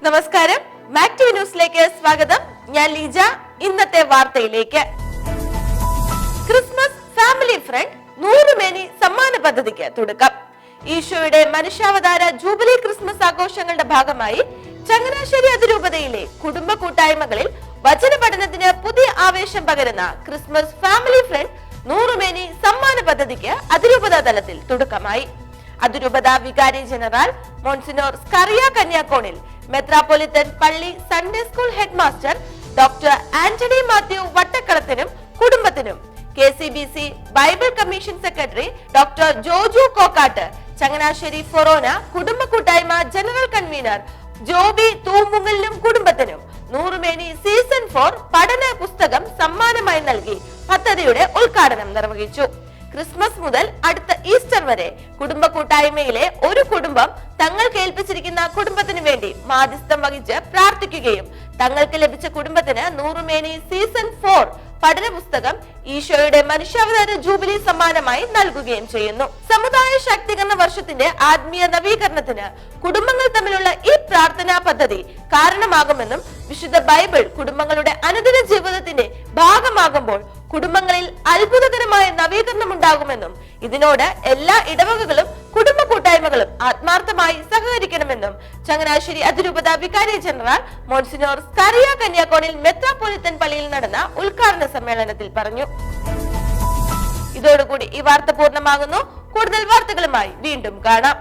നമസ്കാരം, മാക്ടിവ് ന്യൂസിലേക്ക് സ്വാഗതം. ഞാൻ ലീജ. ഇന്നത്തെ വാർത്തയിലേക്ക്. ക്രിസ്മസ് ഫാമിലി ഫ്രണ്ട് 100 മേനി സമ്മാന പദ്ധതിക്ക് തുടക്കം. ഈശോയുടെ മനുഷ്യാവതാര ജൂബിലി ക്രിസ്മസ് ആഘോഷങ്ങളുടെ ഭാഗമായി ചങ്ങനാശ്ശേരി അതിരൂപതയിലെ കുടുംബ കൂട്ടായ്മകളിൽ വചന പഠനത്തിന് പുതിയ ആവേശം പകരുന്ന ക്രിസ്മസ് ഫാമിലി ഫ്രണ്ട് 100 മേനി സമ്മാന പദ്ധതിക്ക് അതിരൂപത തലത്തിൽ തുടക്കമായി. അതിരൂപത വികാരി ജനറൽ മോൺസിനോർ സ്കറിയ കന്യാക്കോണിൽ മെത്രാപ്പൊലിത്തൻ പള്ളി Sunday school head master doctor Antony Mathew വട്ടക്കളത്തിനും കുടുംബത്തിനും KCBC Bible commission secretary doctor Joju Kokkat, Changanassery ഫൊറോന കുടുംബ കൂട്ടായ്മ ജനറൽ കൺവീനർ ജോബി തൂമുങ്ങലിനും കുടുംബത്തിനും 100 മേനി സീസൺ 4 പഠന പുസ്തകം സമ്മാനമായി നൽകി പദ്ധതിയുടെ ഉദ്ഘാടനം നിർവഹിച്ചു. ക്രിസ്മസ് മുതൽ അടുത്ത ഈസ്റ്റർ വരെ കുടുംബ കൂട്ടായ്മയിലെ ഒരു കുടുംബം തങ്ങൾക്ക് ഏൽപ്പിച്ചിരിക്കുന്ന കുടുംബത്തിന് വേണ്ടി മാധ്യസ്ഥം വഹിച്ച് പ്രാർത്ഥിക്കുകയും തങ്ങൾക്ക് ലഭിച്ച കുടുംബത്തിന് 100 മേനി സീസൺ 4 പഠന പുസ്തകം ഈശോയുടെ മനുഷ്യാവതാര ജൂബിലി സമ്മാനമായി നൽകുകയും ചെയ്യുന്നു. സമുദായ ശാക്തീകരണ വർഷത്തിന്റെ ആത്മീയ നവീകരണത്തിന് കുടുംബങ്ങൾ തമ്മിലുള്ള ഈ പ്രാർത്ഥനാ പദ്ധതി കാരണമാകുമെന്നും വിശുദ്ധ ബൈബിൾ കുടുംബങ്ങളുടെ അനുദിന ജീവിതത്തിന്റെ ഭാഗമാകുമ്പോൾ കുടുംബങ്ങളിൽ അത്ഭുതകരമായ നവീകരണം ഉണ്ടാകുമെന്നും ഇതിനോട് എല്ലാ ഇടവകകളും കുടുംബ കൂട്ടായ്മകളും ആത്മാർത്ഥമായി സഹകരിക്കണമെന്നും ചങ്ങനാശ്ശേരി അതിരൂപത വികാരി ജനറൽ മോൺസിനോർ സ്കറിയ കന്യാക്കോണിൽ മെത്രാപ്പൊലിത്തൻ പള്ളിയിൽ നടന്ന ഉദ്ഘാടന സമ്മേളനത്തിൽ പറഞ്ഞു. ഇതോടുകൂടി ഈ വാർത്ത പൂർണ്ണമാകുന്നു. കൂടുതൽ വാർത്തകളുമായി വീണ്ടും കാണാം.